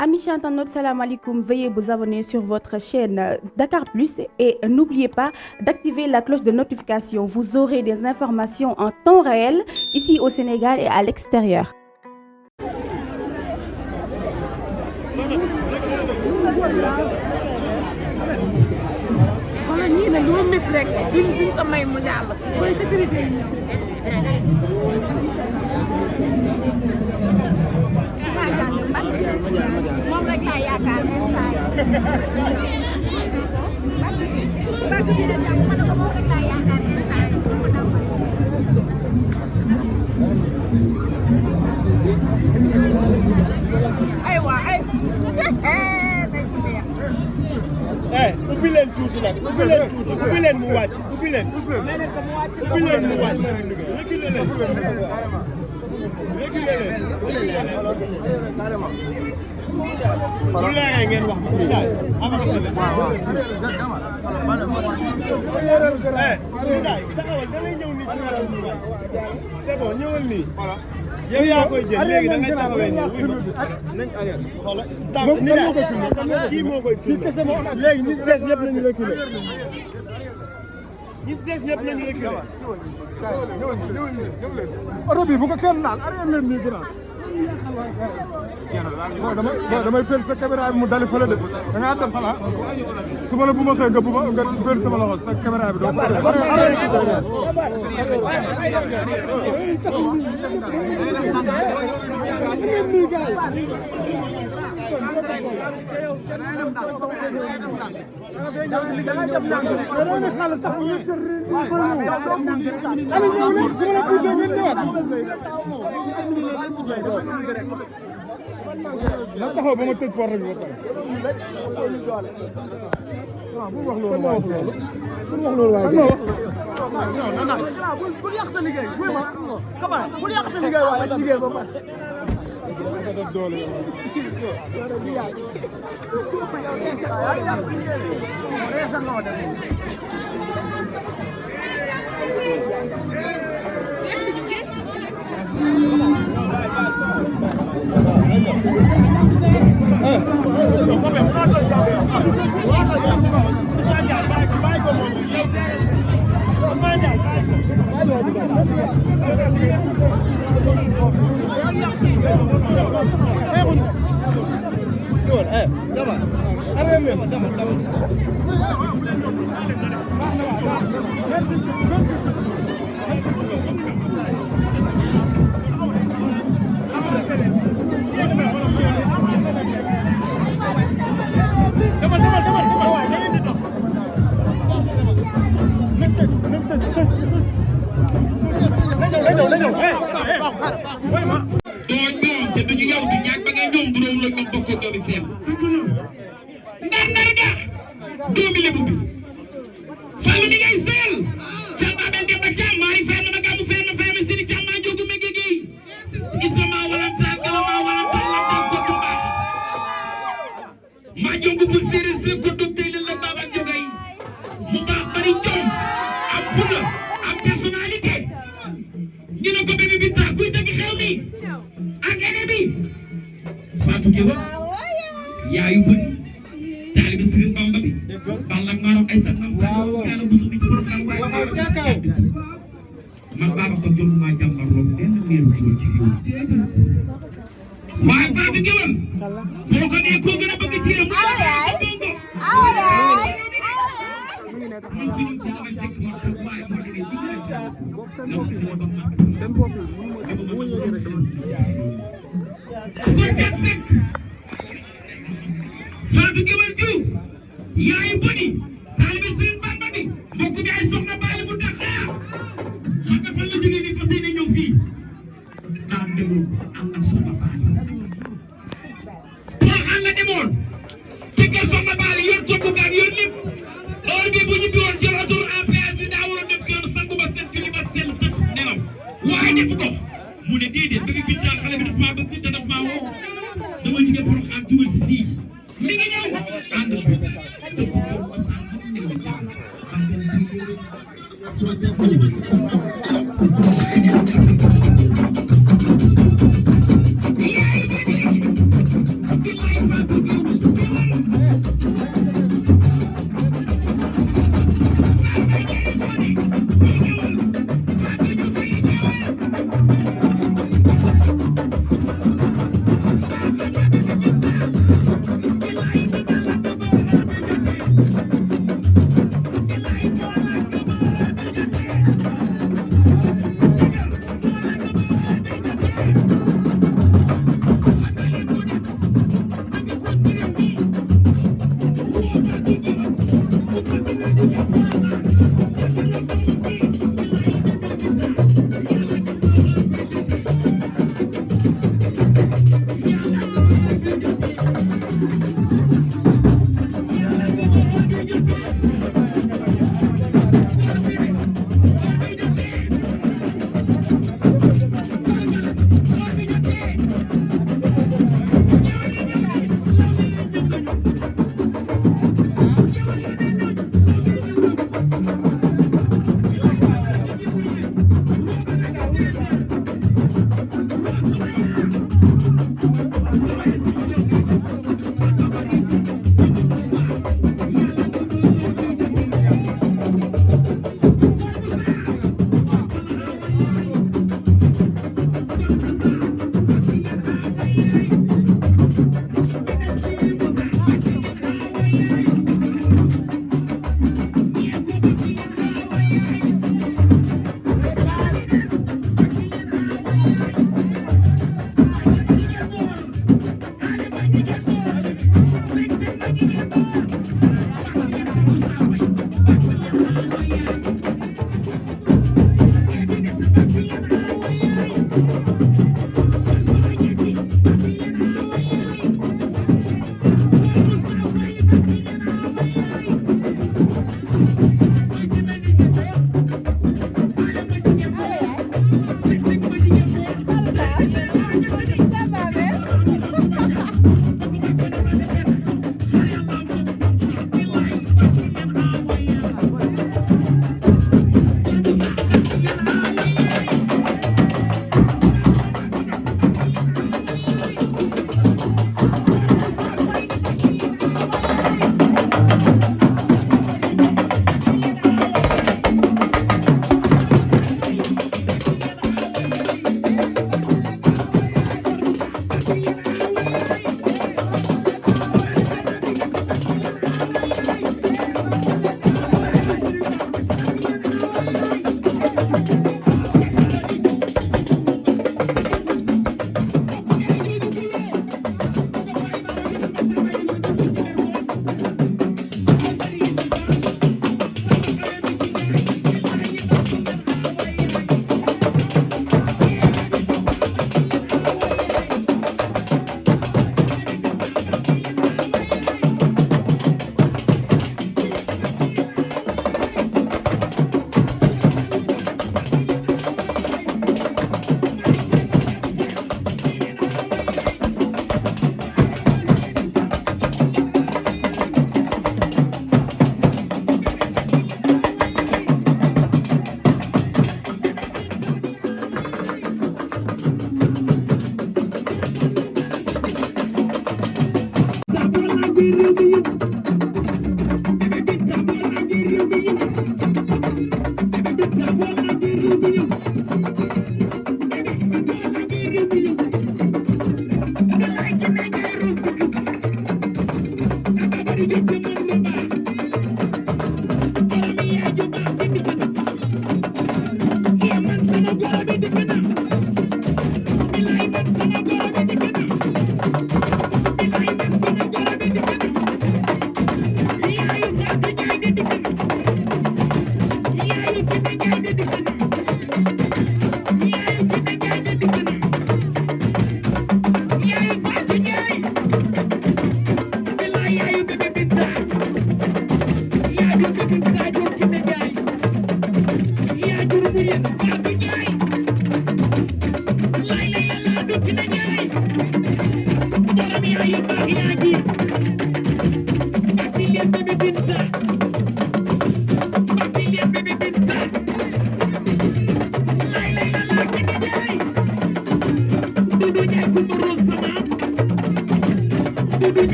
Amis internautes, salam alaikum. Veuillez vous abonner sur votre chaîne Dakar Plus et n'oubliez pas d'activer la cloche de notification. Vous aurez des informations en temps réel ici au Sénégal et à l'extérieur. moom rek laa yaakaar instant ubbi leen tuuti nag ubbi leen tuuti ubbi leen mu wàcc ubbi leen mu wàcc reculer leen bu leeree ngeen wax ma daal ama sa leen taxawal da ngay ñëw nii ci wàllu mu wàcc c'est bon ñëwal nii yow yaa koy jël léegi da ngay taxawee nii wuy ma nañ arrière xoolal tànk ni moo koy filmé kii moo koy filmé léegi ñi si des ñëpp nañu reculé ñi si des ñëpp nañu reculé oto bi bu ko kenn naan arrière leen nii gën a damay fël sa caméra bi mu dali fële de da ngaa def xalaat su ma la bu ma xëy nga bu ma nga fël sama loxo sa caméra bi doo na taxaw ba ma tëj porte bi ba pare waaw bu wax loolu waaye bul yàq sa liggéey buy ma kaba bul yàq sa liggéey waaye liggéey ba pare def doole doomi Lebu bi Fallou di ngay seel Cheikh Babel Demba Thiam mari ferme ma gamu ferme ferme sini Thiam ma jogu me gegi islama wala ta galama wala ta la ta ko ba ma jogu bu sere se ko dokte le la baba jogay mu ba bari jom am fula am personnalité ñu ne ko bébé bi ta kuy dëgg xew mi ak ene bi Fatou Gueye yaayu bu taalibe Serigne Bamba bi balak maram ay sa nam sa kana bu suñu programme way man baba ko jom ma jambar ro ben meeru ci ci yow way Fatou Gueye foko ne ko gëna bëgg ci yow Fatou Gueye Diouf yaay boni taalibe Serigne Bamba bi mbokk bi ay soxna baali bu Dakar xam nga fan la jógee bi fas yéene ñëw fii daan demoon am ak soxna baali pour xam nga demoon ci kër soxna baali yor togg gaan yor lépp heure bi bu ñu bi woon jël retour en péage bi daa waroon dem këram sangu ba set ci li ba sell tëdd nelaw waaye defu ko mu ne déedéet bëgg bi xale bi daf maa bëgg te daf maa woo dama jóge pour xam jubal si fii mi ngi ñëw ànd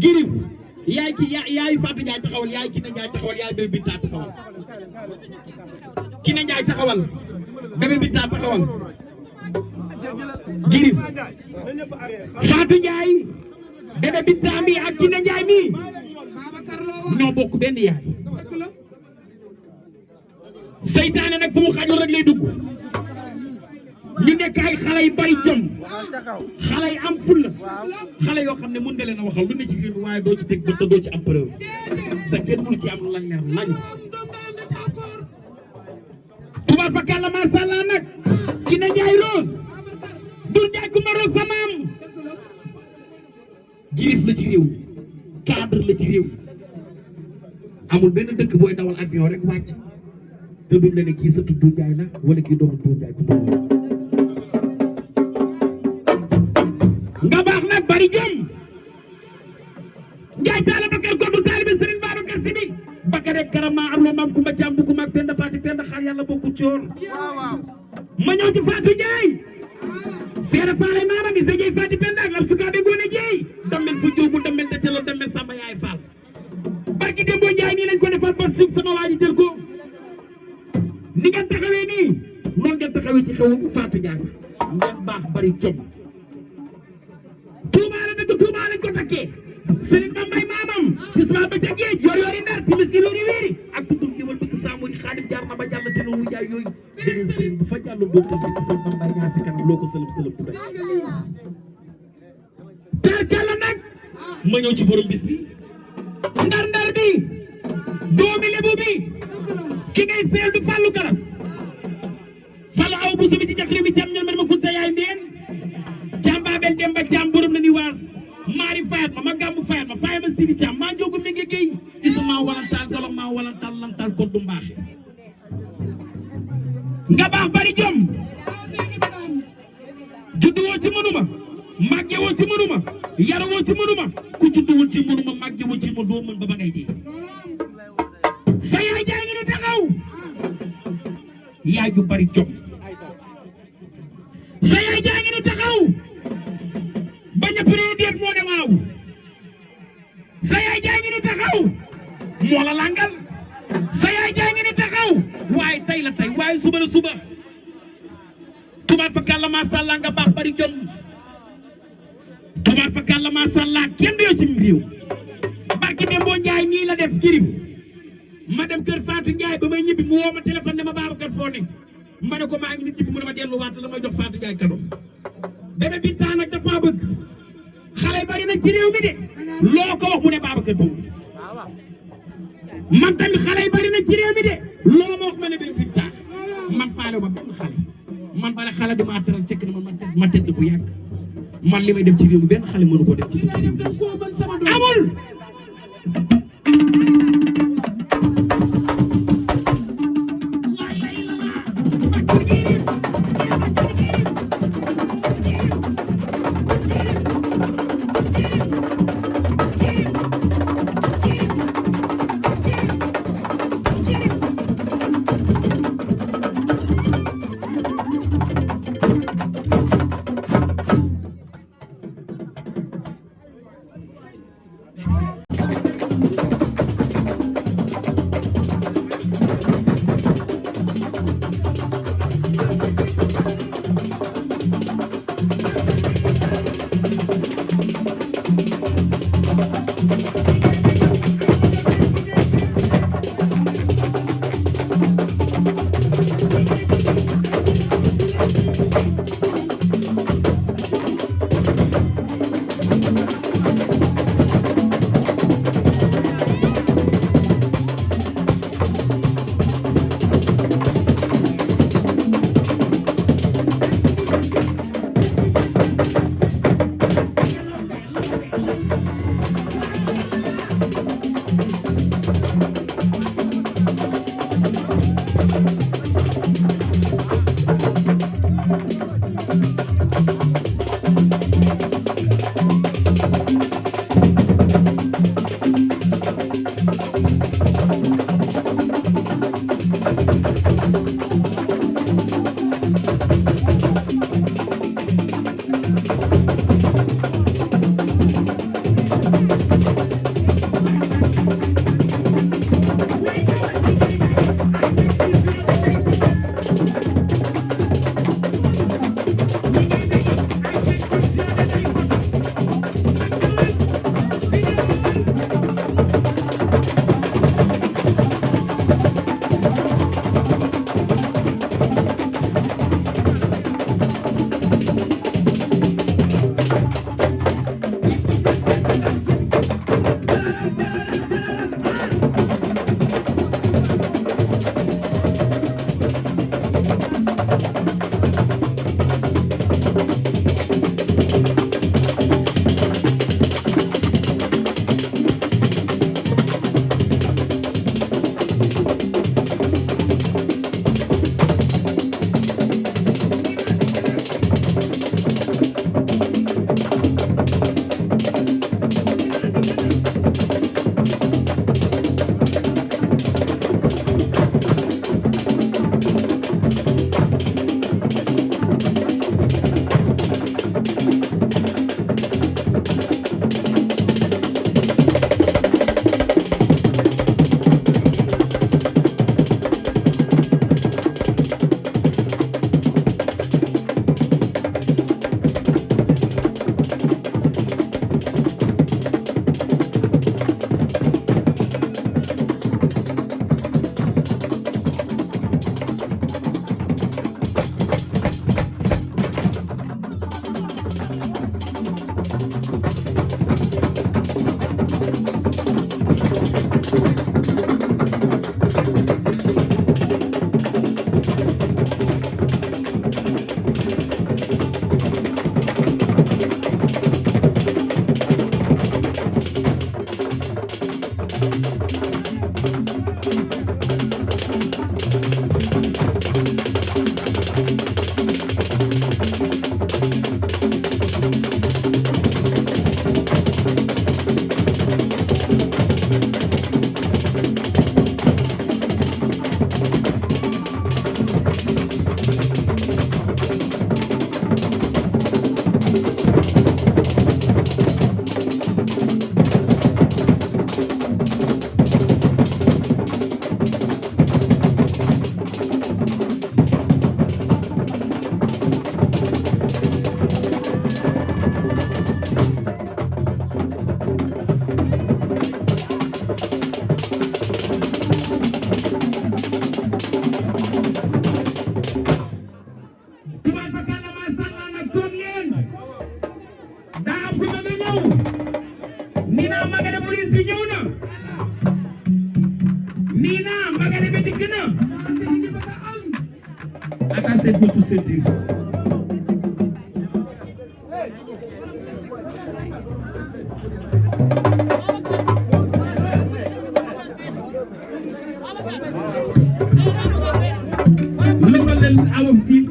Girib yaay ki yaay Fatou Ndiaye taxawal yaay Kiné Ndiaye taxawal yaay Bébé Binta taxawal Kiné Ndiaye taxawal Bébé Binta taxawal Girib Fatou Ndiaye Bébé Binta mi ak Kiné Ndiaye mi ñoo bokk benn yaay seytaane nag fu mu xajul rek lay dugg ñu nekk ay xale yu bari jom xale yu am fulla xale yoo xam ne mën nga leen a waxal lu ne ci réew mi waaye doo ci teg bët te doo ci am preuve te kenn mënu ci am lu la leer nañ tubaab fa kàlla macha allah nag Kiné Ndiaye Rose Ndour Ndiaye Coumba Rose sa maam girif la ci réew mi cadre la ci réew mi amul benn dëkk booy dawal avion rek wàcc te duñ la ne kii sëtu Doudou Ndiaye la wala kii doomu Doudou Ndiaye ku dugg nga baax nag bari jom Ndiaye taala Bakar Kodou taalibe Serigne Babacar Sy bi Bakar rek karama am loo maam Kumba Caam bu ko mag Penda Faati Penda xaar yàlla bokku coor ma ñëw ci Fatou Ndiaye seera faale maama mi sa jeey Faati Penda ak lam sukaabe ngoone jeey dammel fu jóobu dammel da telo dammel Samba yaay Fall barki Dembo Ndiaye nii lañ ko defal ba suuf sama waa ji jël ko ni ngeen taxawee nii noonu ngeen taxawee ci xewu Fatou Ndiaye ngeen baax bari jom Touba la dëkk Touba lañ ko takkee Serigne Bambay maamam ci sama ba ca géej yor yori ndar ci miski wéri wéri ak tuddum gi wal bëgg saamu di Xaadim jaar na ba jàll te lu jaay yooyu beneen Serigne bu fa jàll dootal bi Serigne Bambay ñaa si kanam loo ko sëlëm sëlëm du day tarkala nag ma ñëw ci borom bis bi ndar ndar bi doomi lebu bi ki ngay seel du Fallou Garas Fallou aw bu subi ci jaxri mi jam ñal ma kunta yaay mbeen Babel Demba Thiam borom na ni waas Mari fayat ma gàmmu fayat ma fayat ma Sidi Thiam maa njóogu mi ngi géy isa maa walantaal golo maa walantaal lantaal ko du mbaaxe nga baax bari jom juddu woo ci mënuma màgge woo ci mënuma yaru woo ci mënuma ku judduwul ci mënuma màgge woo ci mënuma doo mën ba ngay dee sa yaay jaa ngi ni taxaw yaay ju bari jom sa yaay jaa ngi ni taxaw bañ a përee déet moo ne waaw sa yaay jaa ngi ni taxaw moo la langal sa yaay jaa ngi ni taxaw waaye tey la tey waaye suba la suba tubaar fa kàlla macha allah nga baax bari jom tubaar fa kàlla macha allah kenn du yow ci réew barki Dembo Ndiaye nii la def kirib ma dem kër Fatou Ndiaye ba may ñibbi mu woo ma téléphone ne ma Babacar foo ne ma ne ko maa ngi nit ñibbi mu ne ma delluwaat la may jox Fatou Ndiaye kado bébé bi taa nag daf maa bëgg xale yi bari nañ ci réew mi de loo ko wax mu ne Babacar boobu man tamit xale yi bari nañ ci réew mi de loo ma wax ma ne bébé bi taa man faale ma benn xale man bala xale di ma teral fekk na ma tëdd bu yàgg man li may def ci réew mi benn xale mënu koo def ci réew mi amul seen bëtu sentir loxo leen awam fii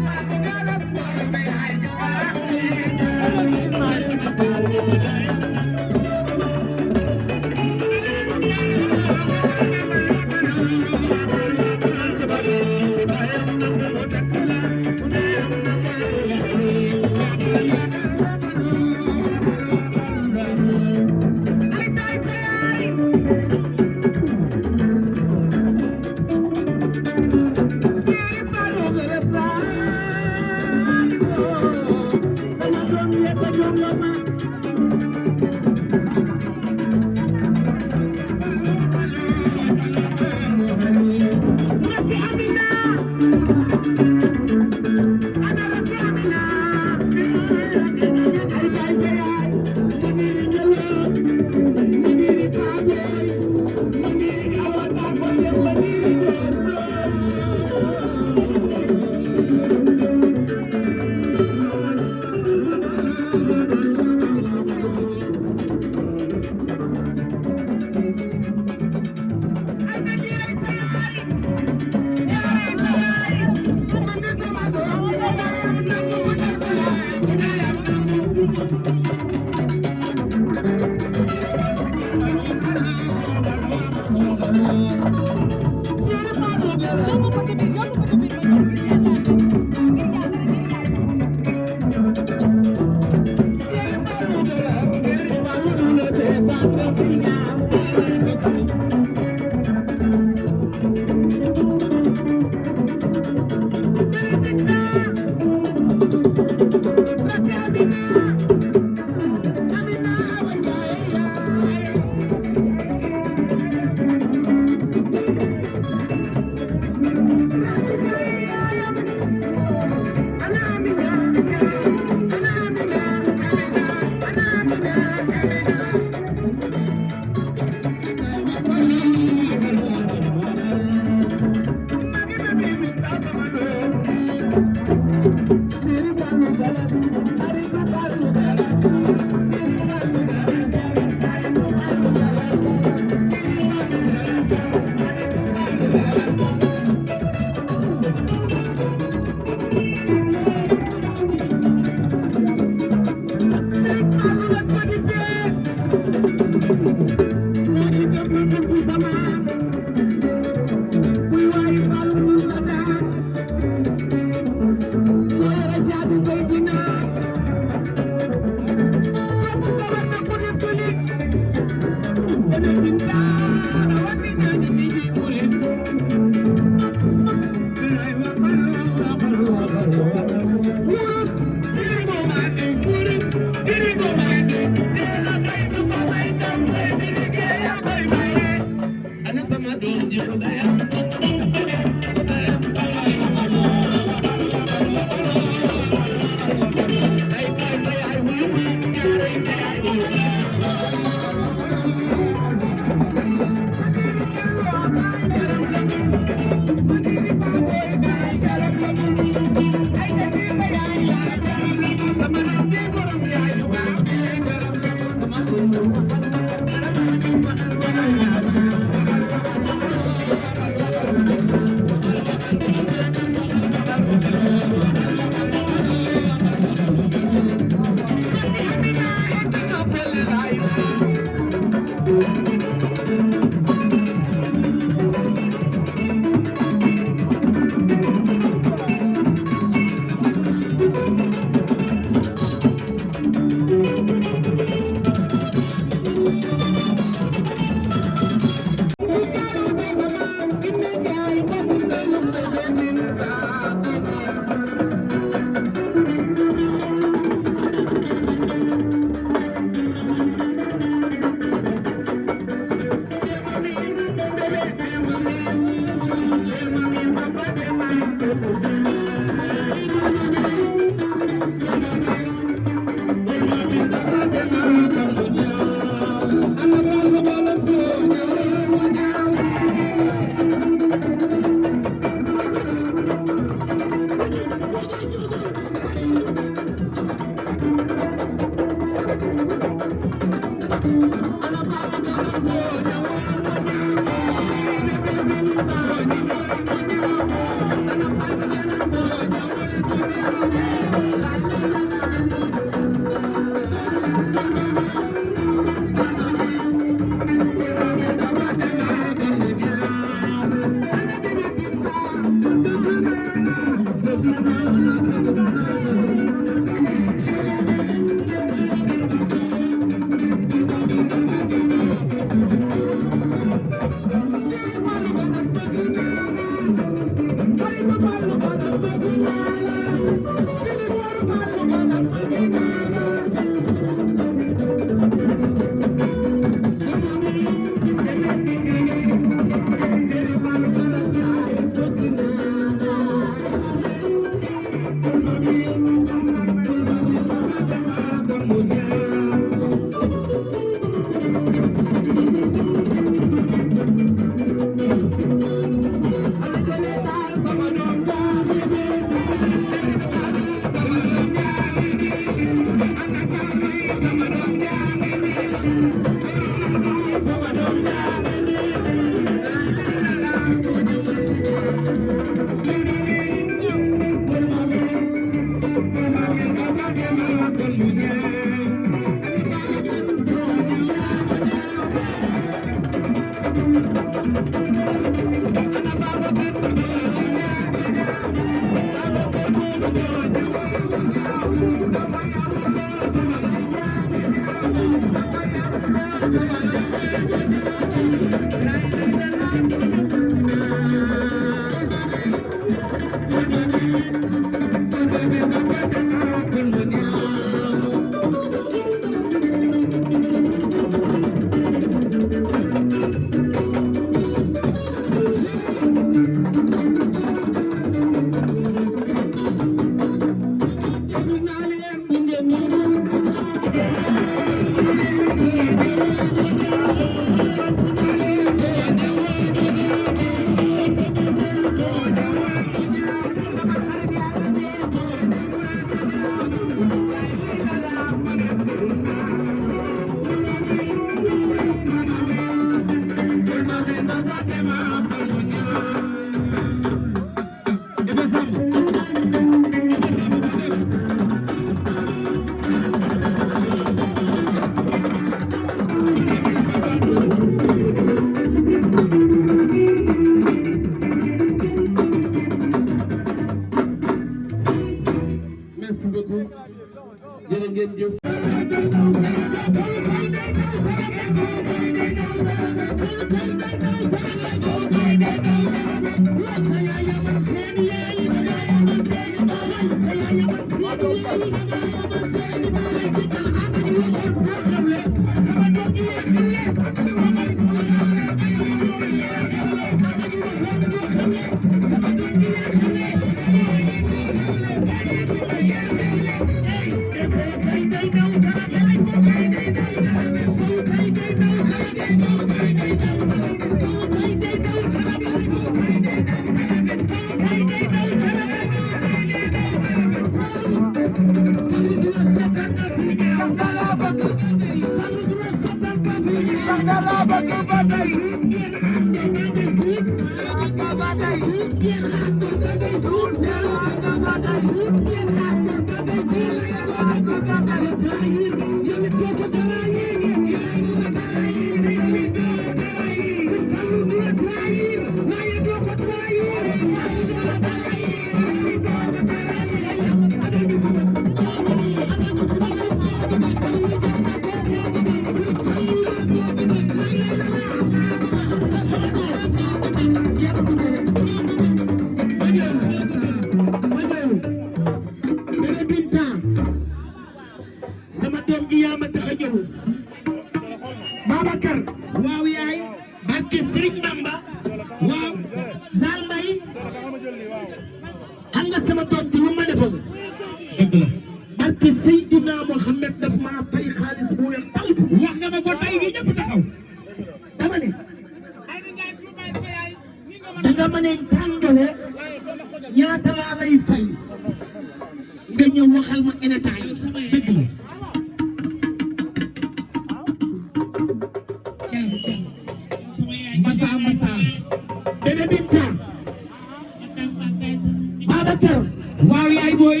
teral waaw yaay booy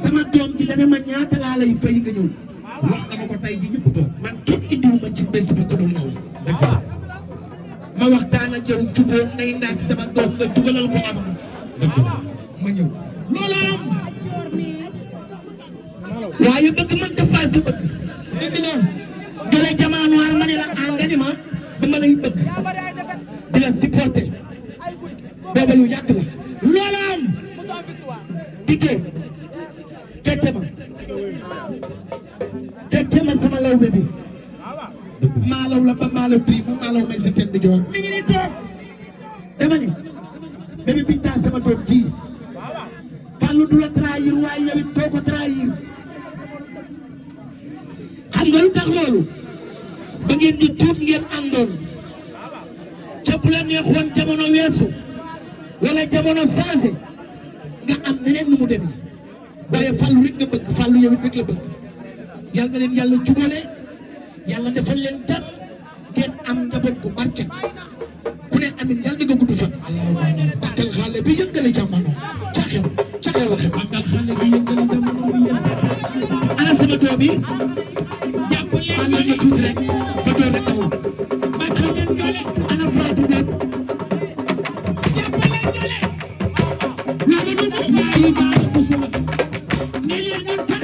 sama doom ji dana ma ñaata laa lay fay nga ñëw wax dama ko tey ji ñëpp toog man kenn indiwuma ci bés bi ko dul yow ma waxtaan ak yow jubóo nay ndaak sama doom nga dugalal ko avance ma ñëw loolu am waaye bëgg man dépassé bëgg dëgg la jële jamaa noir ma ne la nga ni ma dama lay bëgg di la supporter booba lu yàgg la loolu am diggee fekke ma sama law bi maalaw la ba maalaw bii ba maalaw may sa ten di joor mi ngi ni toog dama ni bébé Binta sama doom ji Fallou du la trahir waaye yow it doo ko trahir xam nga lu tax loolu ba ngeen di tuut ngeen àndoon ca bu la neexoon jamono weesu wala jamono changé nga am neneen nu mu demee waaye Fallou rek nga bëgg Fallou yow it rek la bëgg yàlla na leen yàlla jubale yàlla defal leen jàmm ngeen am njaboot bu barke ku ne amin yàlla nga gudd fan bàkkal xale bi yëngale jamono caxew waxe bàkkal xale bi yëngale jamono ana sama doom yi jàpp leen ma tuuti rek ba doon a taw bàkkal leen doole ana Fatou Deme jàpp leen doole loolu du waaye daal bu suma ne leen ñun kan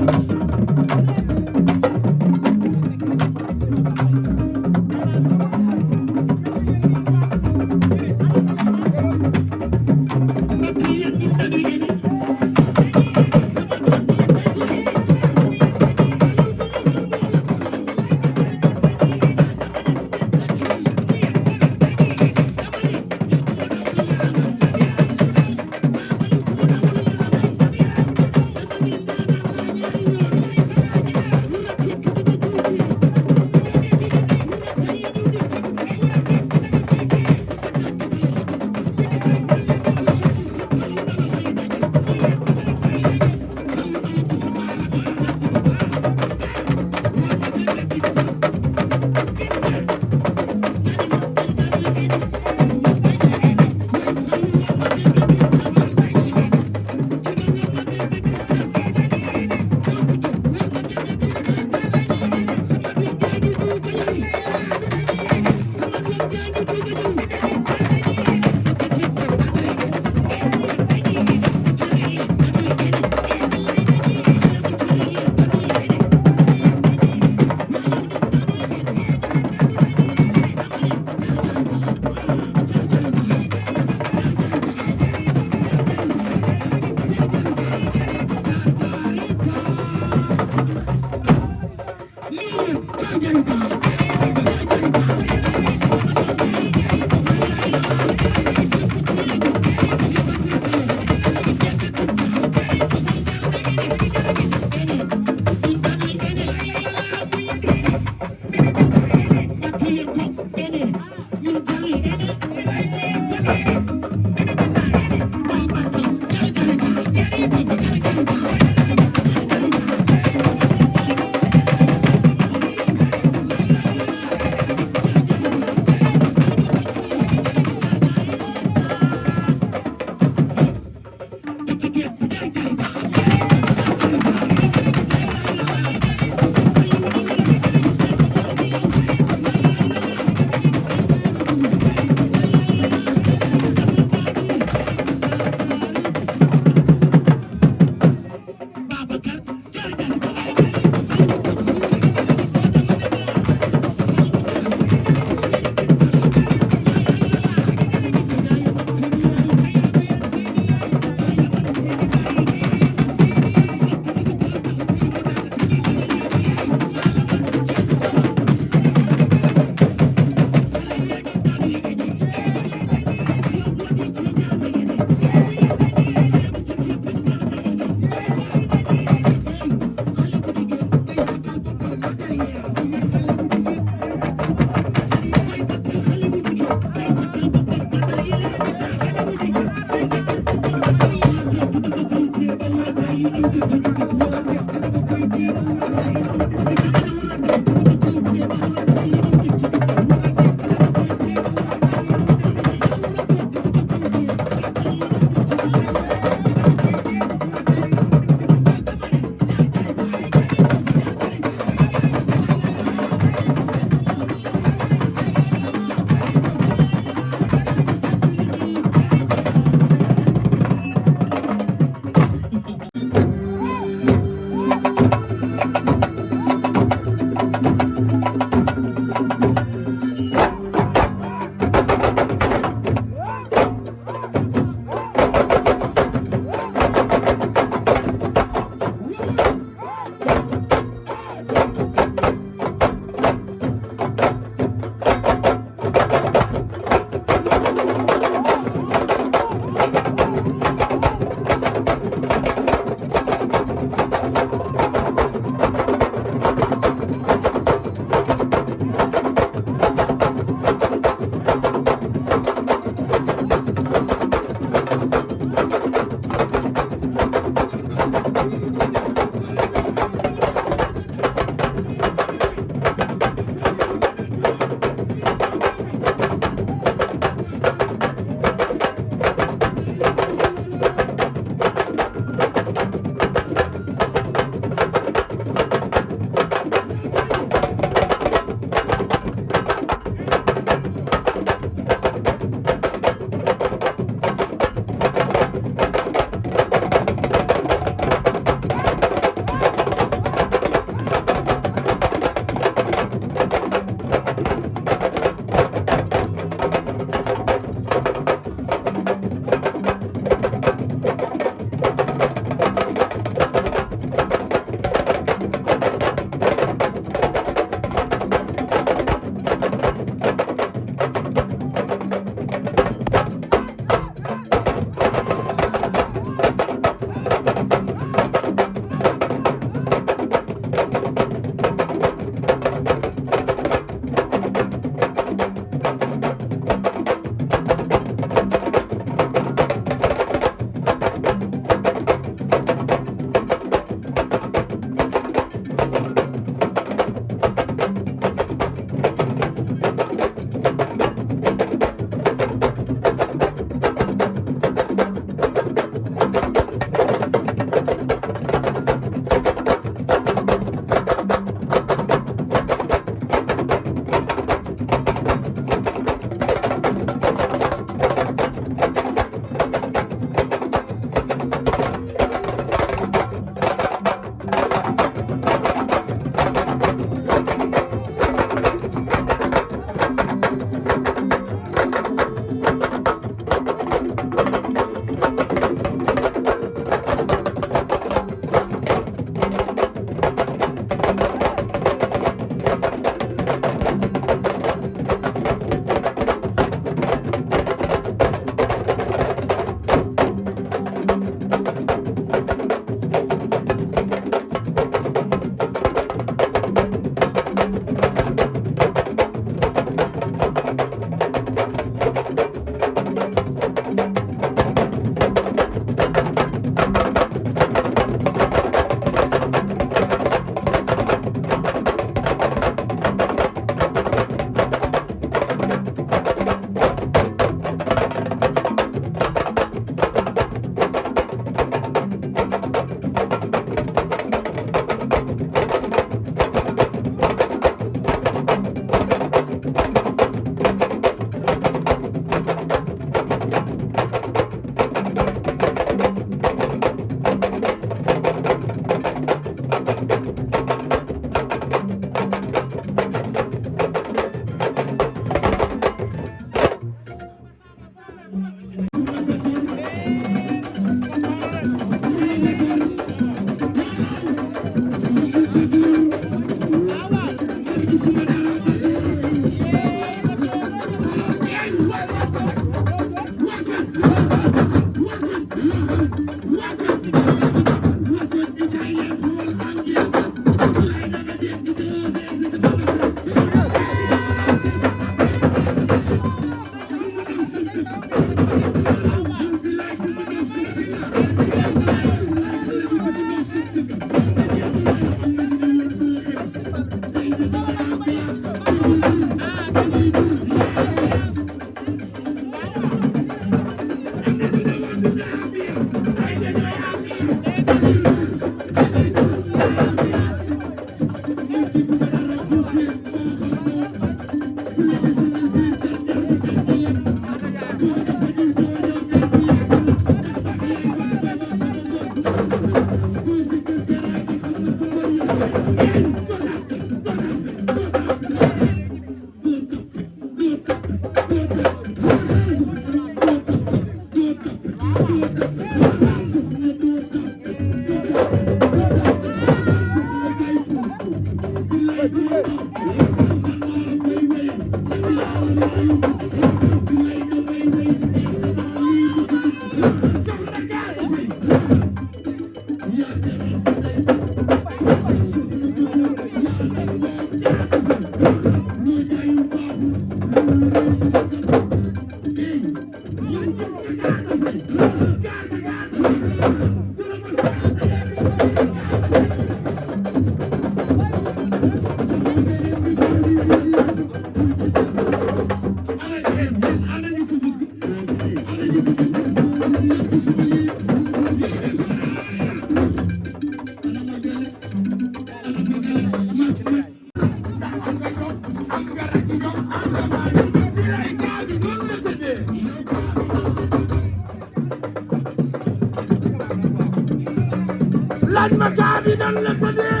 laaj ma gaa bi nan la tëddee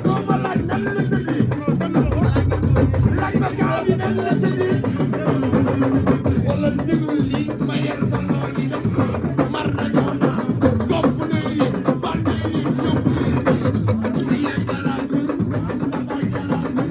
doo ma laaj nan la tëddee laaj ma gaa bi nan la tëddee wala déglu lii ma yer sa noon yi mar na ñoo naa gopp na yi ban na yi ñëw si yee garaatu sa bay garaatu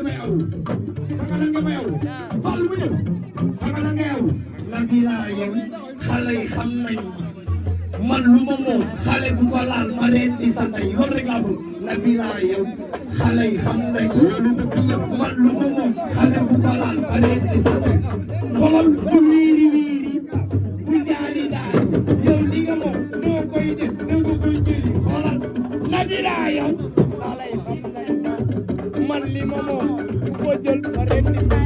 nga yow xamal nga yow fal mu ñëw xamal nga yow la bi laa yow xale yi xam nañ man lu ma moom xale bu ko laal ma leen di sa ndey loolu rek laa bëgg la bi laa yow xale yi xam nañ man lu ma moom xale bu ko laal ma leen di sa ndey xoolal bu wiiri wiiri bu jaari daal yow li nga moom doo koy def doo ko koy jëli xoolal la bi laa yow xale yi xam nañ man li ma moom bu ko jël ma leen di sa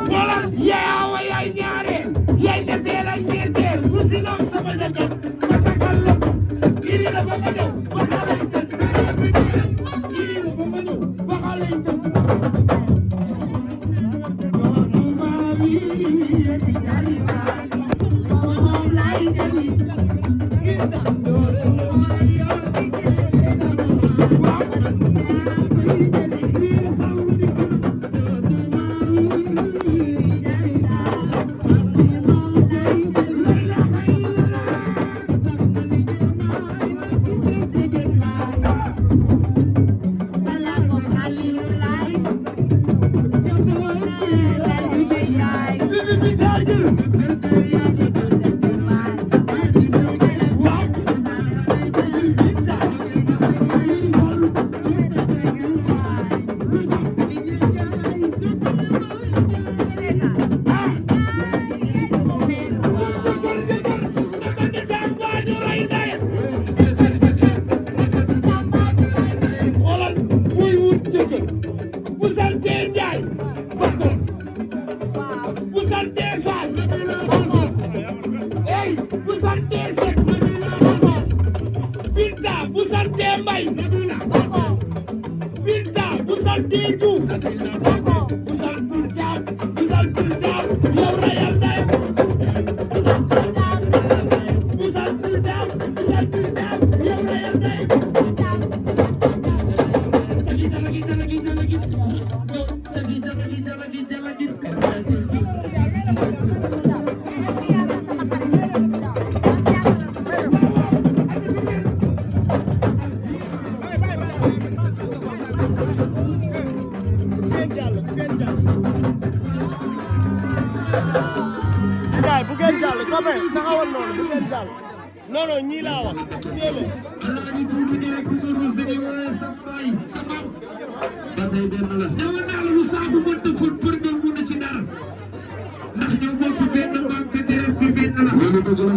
xoolal yeewa yaay ñaare yaay defee la ñeenteel bu si noon sama dëkk iri la ba ma ñëw waxalay tën iri la ba ma ñëw waxalay tën ma wiri wiri jali na moom lay jali ita doore no ma yo dike wa jali sir xawu di ko ma wiri jali na moom lay jali non non ñii laa wax téele alaaji duudu ñëw ku ko rus dañuy wone sa baay sa maam ba tey benn la dama naa la lu saabu mënta fóot për ñoom mun na ci dara ndax ñoom bokk benn maam te deret bi benn la loolu dëgg la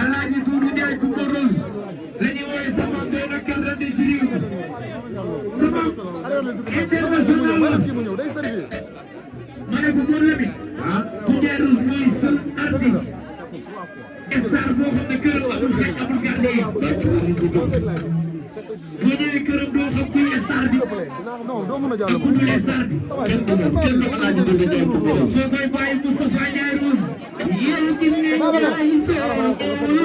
alaaji duudu ñëw ku ko rus dañuy wone sa maam benn kàdda de ci réew sa maam international la ma ne ko moom la bi ku ñeerul mooy seul artiste star boo xam ne këram amul fekk amul gàllee yi boo ñëwee këram doo xam kuy star bi ak ku dul star bi kenn la laaj dëgg dëgg soo koy bàyyi Moustapha Ndiaye Rose yow di ne Ndiaye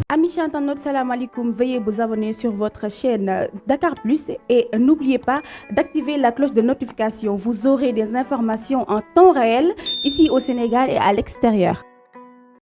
Amis internautes, salam alaikum. Veuillez vous abonner sur votre chaîne Dakar Plus et n'oubliez pas d'activer la cloche de notification. Vous aurez des informations en temps réel ici au Sénégal et à l'extérieur.